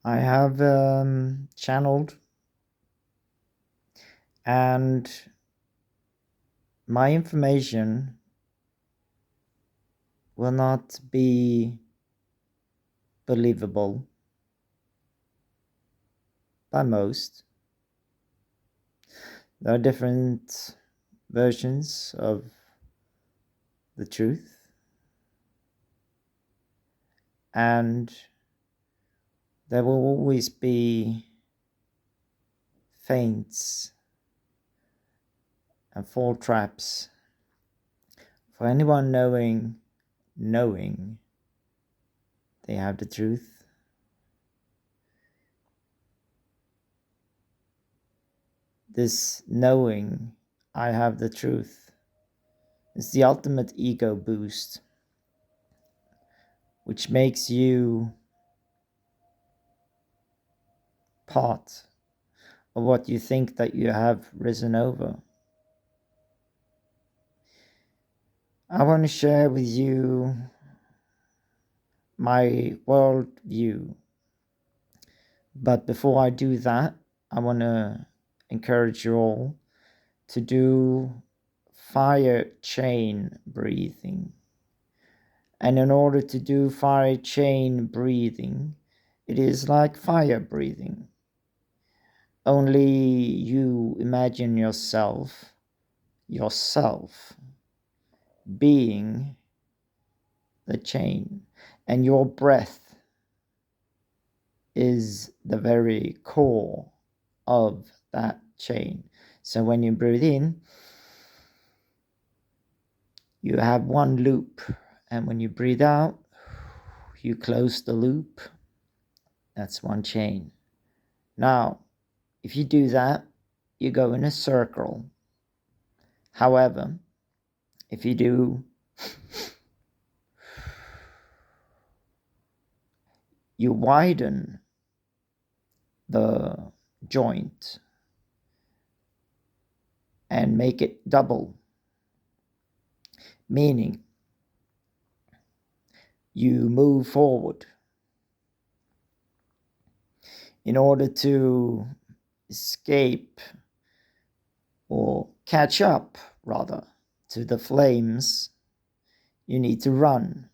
I have channeled, and my information will not be believable by most. There are different versions of the truth, and there will always be feints and fall traps for anyone knowing they have the truth. This knowing I have the truth is the ultimate ego boost, which makes you part of what you think that you have risen over. I want to share with you my worldview. But before I do that, I want to encourage you all to do fire chain breathing. And in order to do fire chain breathing, it is like fire breathing. Only you imagine yourself being the chain, and your breath is the very core of that chain. So when you breathe in, you have one loop, and when you breathe out, you close the loop. That's one chain. Now, if you do that, you go in a circle. However, if you do you widen the joint and make it double, meaning you move forward in order to escape or catch up, rather, to the flames. You need to run.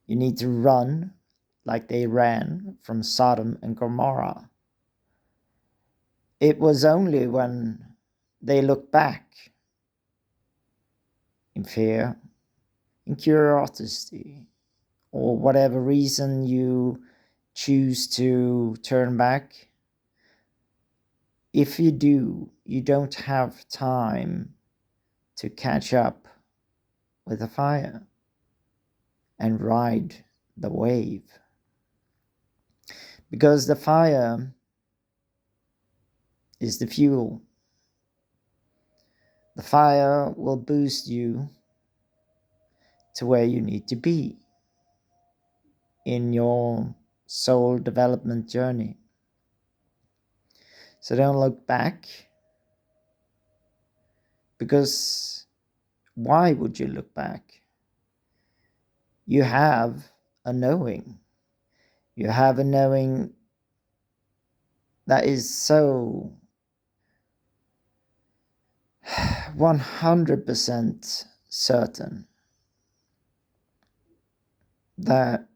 You need to run like they ran from Sodom and Gomorrah. It was only when they looked back in fear, in curiosity, or whatever reason you choose to turn back. If you do, you don't have time to catch up with the fire and ride the wave. Because the fire is the fuel. The fire will boost you to where you need to be in your soul development journey. So don't look back, because why would you look back? You have a knowing. You have a knowing that is so 100% certain that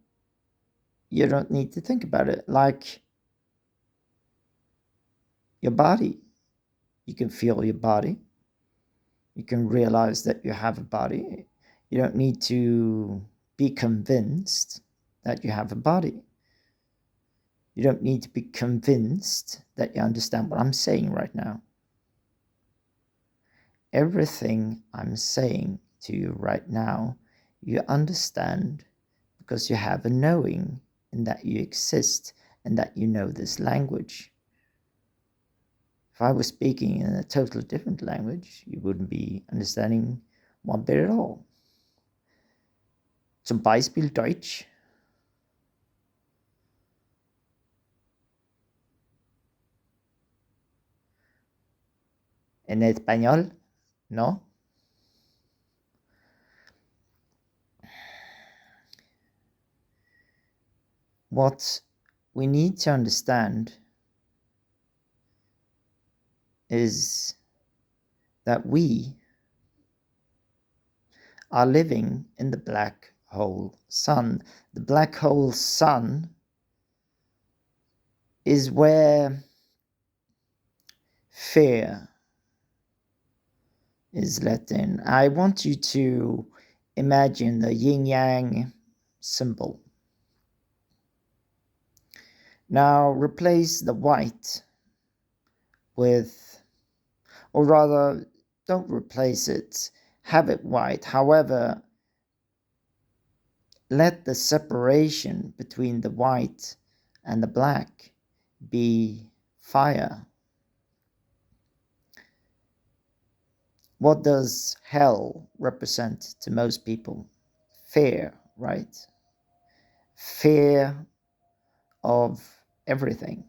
you don't need to think about it. Like your body, you can feel your body. You can realize that you have a body. You don't need to be convinced that you have a body. You don't need to be convinced that you understand what I'm saying right now. Everything I'm saying to you right now, you understand because you have a knowing, and that you exist, and that you know this language. If I was speaking in a totally different language, you wouldn't be understanding one bit at all. Zum Beispiel Deutsch. En español, no? What we need to understand is that we are living in the black hole sun. The black hole sun is where fear is let in. I want you to imagine the yin yang symbol. Now replace the white with, or rather, don't replace it, have it white. However, let the separation between the white and the black be fire. What does hell represent to most people? Fear, right? Fear of everything.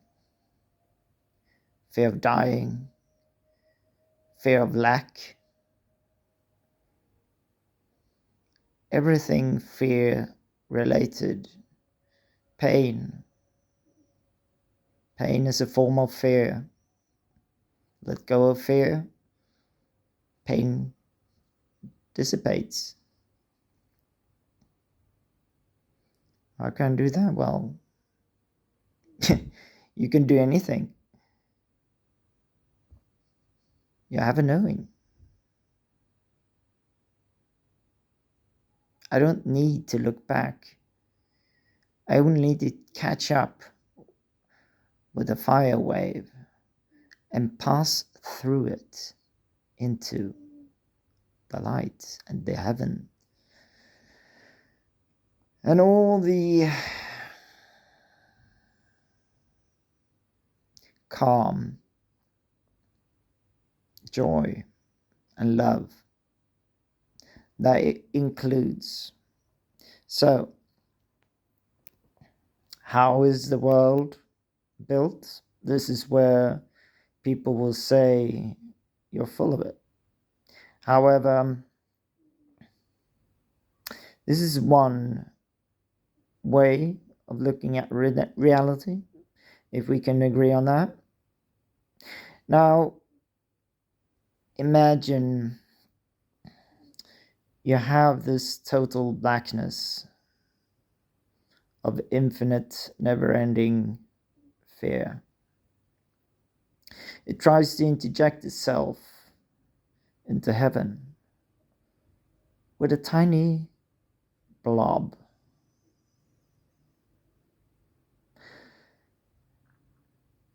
Fear of dying, fear of lack, everything fear related. Pain. Pain is a form of fear. Let go of fear, pain dissipates. How can I do that? Well, you can do anything. You have a knowing. I don't need to look back. I only need to catch up with a fire wave and pass through it into the light and the heaven. And all the calm, joy, and love that it includes. So, how is the world built? This is where people will say you're full of it. However, this is one way of looking at reality, if we can agree on that. Now, imagine you have this total blackness of infinite, never-ending fear. It tries to interject itself into heaven with a tiny blob.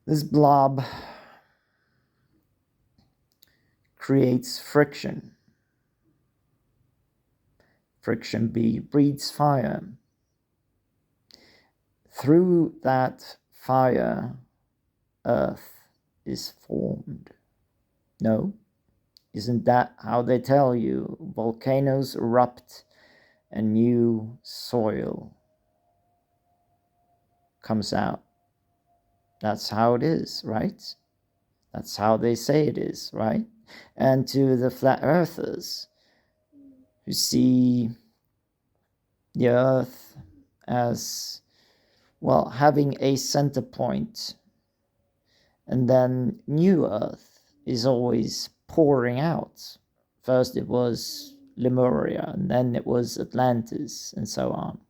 This blob creates friction. Friction breeds fire. Through that fire, Earth is formed. No? Isn't that how they tell you? Volcanoes erupt and new soil comes out. That's how it is, right? That's how they say it is, right? And to the flat earthers who see the earth as, well, having a center point, and then new earth is always pouring out. First it was Lemuria, and then it was Atlantis, and so on.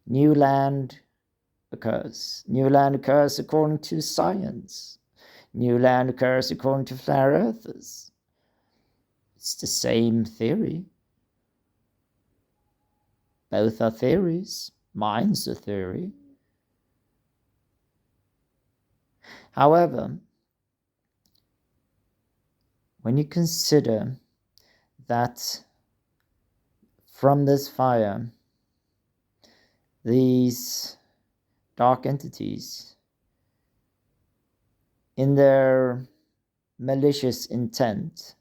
New land occurs. New land occurs according to science. New land occurs according to flat earthers. It's the same theory. Both are theories. Mine's a theory. However, when you consider that from this fire, these dark entities, in their malicious intent,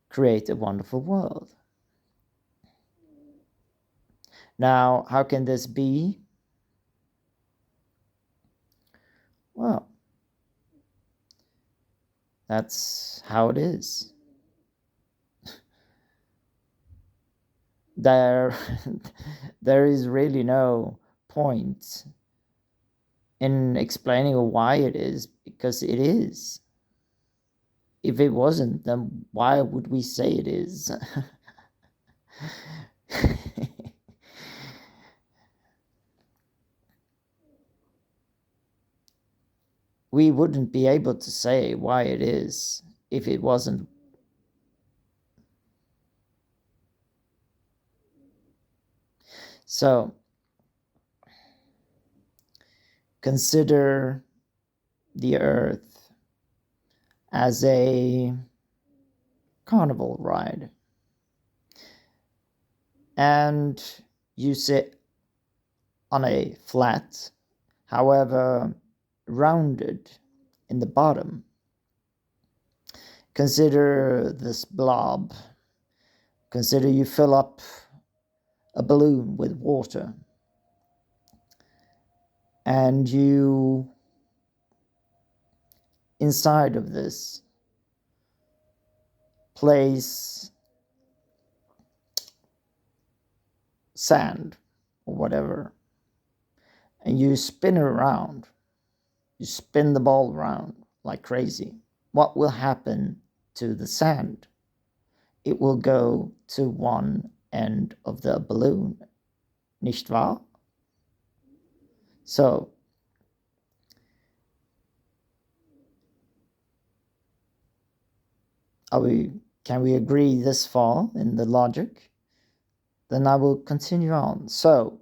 create a wonderful world. Now, how can this be? Well, that's how it is. There is really no point in explaining why it is, because it is. If it wasn't, then why would we say it is? We wouldn't be able to say why it is if it wasn't. So consider the earth as a carnival ride, and you sit on a flat, however rounded in the bottom. Consider this blob. Consider you fill up a balloon with water, and you, inside of this, place sand or whatever, and you spin it around. You spin the ball around like crazy. What will happen to the sand? It will go to one end of the balloon, nicht wahr? So, can we agree this far in the logic? Then I will continue on. So,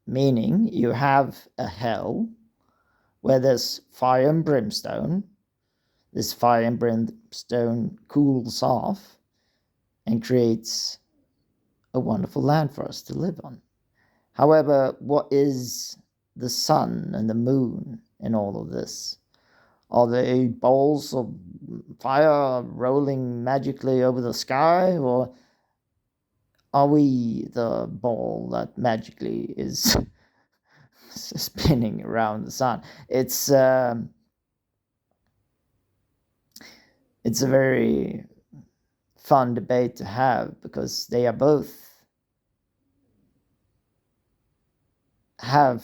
meaning you have a hell where there's fire and brimstone. This fire and brimstone cools off and creates a wonderful land for us to live on. However, what is the sun and the moon in all of this? Are they balls of fire rolling magically over the sky, or are we the ball that magically is spinning around the sun? It's a very fun debate to have, because they are both have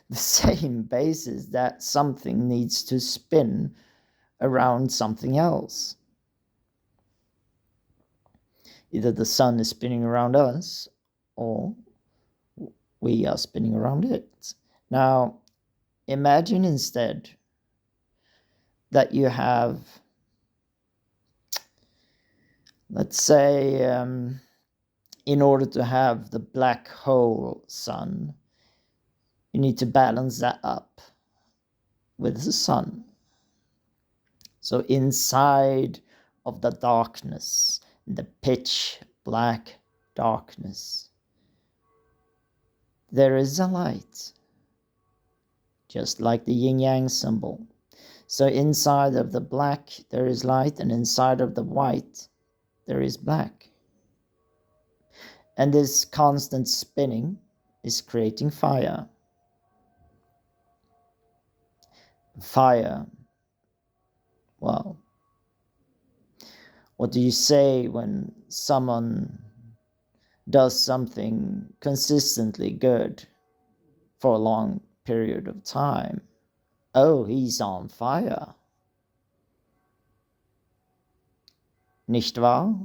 the same basis, that something needs to spin around something else. Either the sun is spinning around us, or we are spinning around it. Now, imagine instead that you have, let's say, in order to have the black hole sun, you need to balance that up with the sun. So inside of the darkness, the pitch black darkness, there is a light, just like the yin-yang symbol. So inside of the black there is light, and inside of the white there is black. And this constant spinning is creating fire. Fire. Well, what do you say when someone does something consistently good for a long period of time? Oh, he's on fire. Nicht wahr?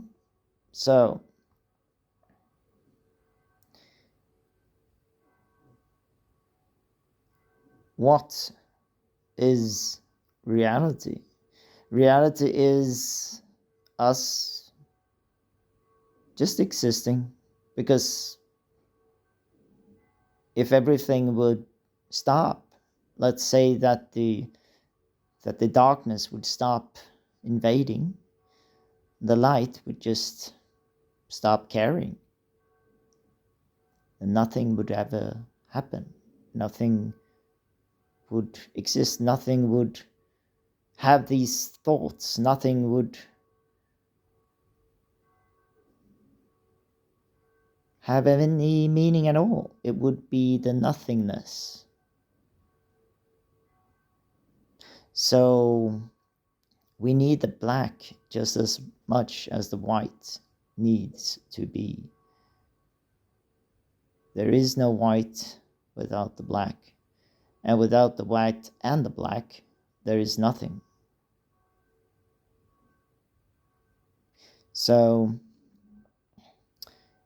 So, what is reality? Reality is us just existing, because if everything would stop, let's say that the darkness would stop invading, the light would just stop caring, and nothing would ever happen. Nothing would exist. Nothing would have these thoughts. Nothing would have any meaning at all. It would be the nothingness. So we need the black just as much as the white needs to be. There is no white without the black. And without the white and the black, there is nothing. So,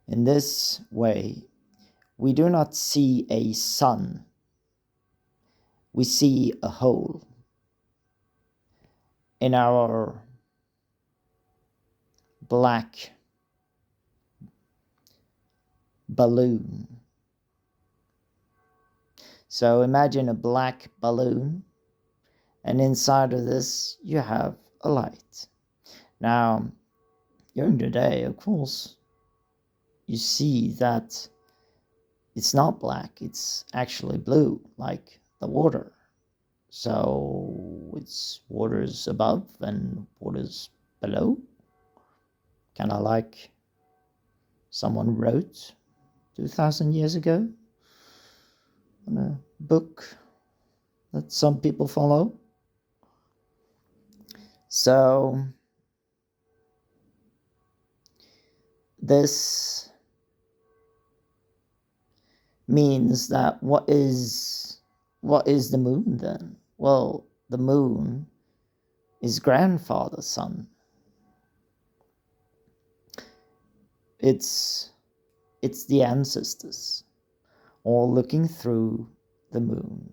in this way, we do not see a sun. We see a hole. In our black balloon. So imagine a black balloon, and inside of this you have a light. Now, during the day, of course, you see that it's not black, it's actually blue, like the water. So it's waters above and waters below, kind of like someone wrote 2,000 years ago on a book that some people follow. So this means that what is the moon then? Well, the moon is grandfather's sun. It's the ancestors all looking through the moon.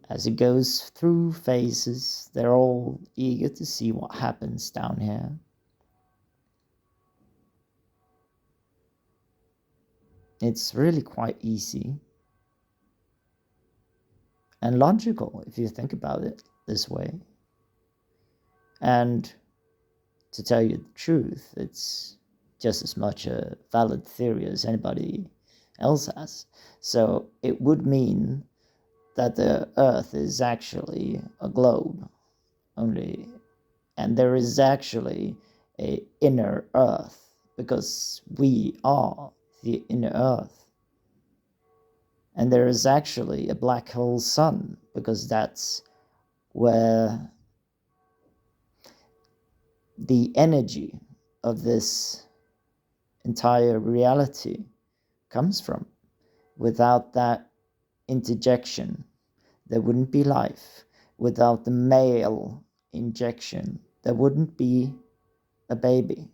As it goes through phases, they're all eager to see what happens down here. It's really quite easy and logical if you think about it this way. And to tell you the truth, it's just as much a valid theory as anybody else has. So it would mean that the Earth is actually a globe only, and there is actually a inner Earth, because we are the inner Earth. And there is actually a black hole sun, because that's where the energy of this entire reality comes from. Without that interjection, there wouldn't be life. Without the male injection, there wouldn't be a baby.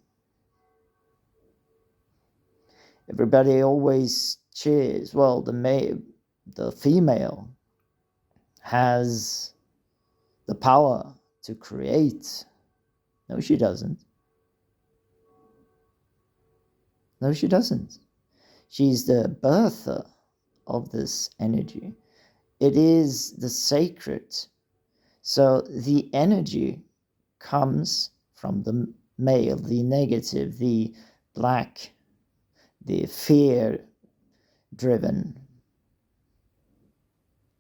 Everybody always cheers. Well, the female has the power to create. No, she doesn't. No, she doesn't. She's the birther of this energy. It is the sacred. So the energy comes from the male, the negative, the black, the fear-driven.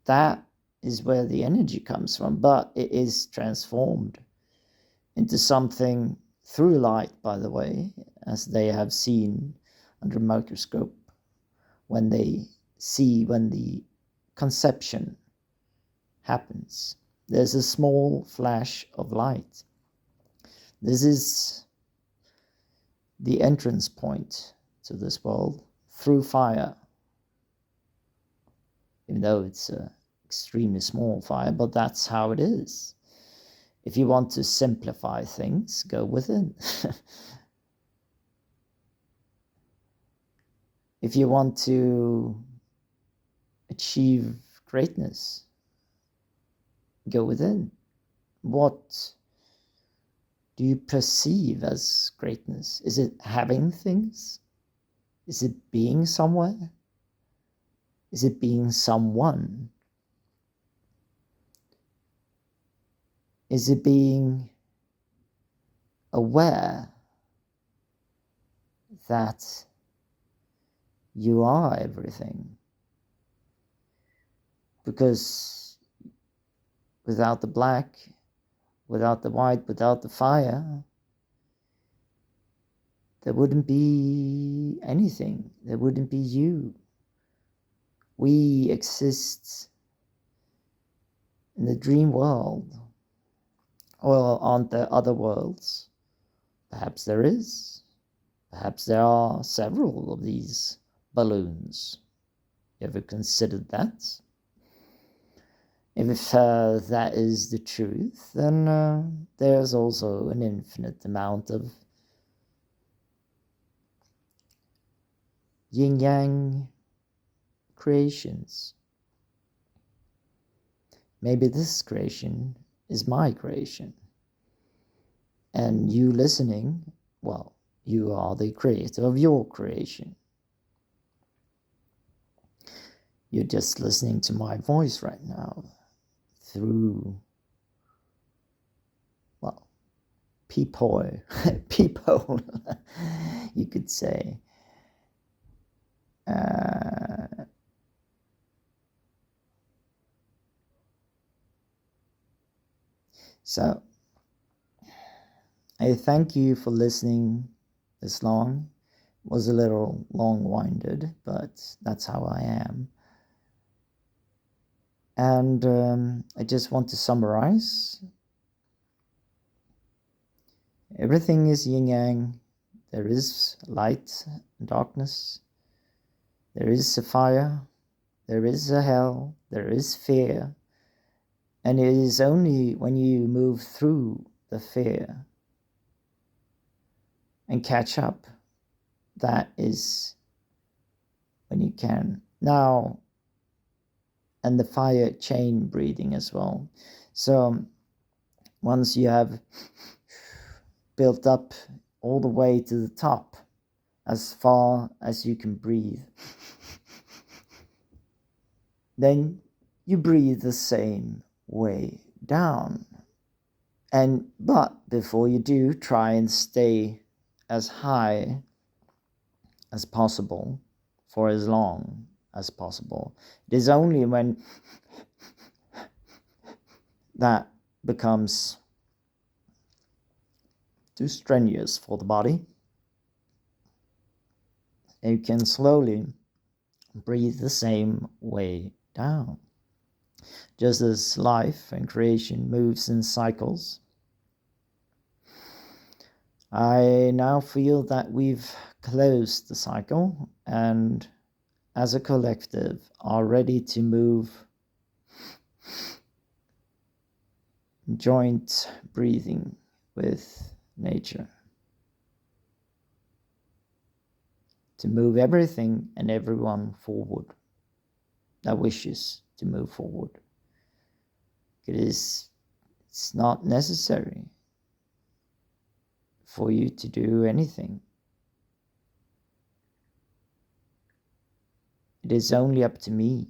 That is where the energy comes from, but it is transformed into something through light, by the way, as they have seen under a microscope when the conception happens. There's a small flash of light. This is the entrance point to this world through fire. Even though it's an extremely small fire, but that's how it is. If you want to simplify things, go within. If you want to achieve greatness, go within. What do you perceive as greatness? Is it having things? Is it being somewhere? Is it being someone? Is it being aware that you are everything? Because without the black, without the white, without the fire, there wouldn't be anything. There wouldn't be you. We exist in the dream world. Or aren't there other worlds? Perhaps there is. Perhaps there are several of these balloons. You ever considered that? If that is the truth, then there's also an infinite amount of yin-yang creations. Maybe this creation is my creation. And you listening, well, you are the creator of your creation. You're just listening to my voice right now through, well, peephole, peephole, you could say. So, I thank you for listening this long. It was a little long-winded, but that's how I am. And I just want to summarize. Everything is yin-yang. There is light and darkness. There is a fire. There is a hell. There is fear. And it is only when you move through the fear and catch up, that is when you can. Now, and the fire chain breathing as well. So once you have built up all the way to the top, as far as you can breathe, then you breathe the same way down. But before you do, try and stay as high as possible for as long as possible. It is only when that becomes too strenuous for the body, you can slowly breathe the same way down. Just as life and creation moves in cycles, I now feel that we've closed the cycle and as a collective are ready to move joint breathing with nature, to move everything and everyone forward that wishes to move forward. It's not necessary for you to do anything. It is only up to me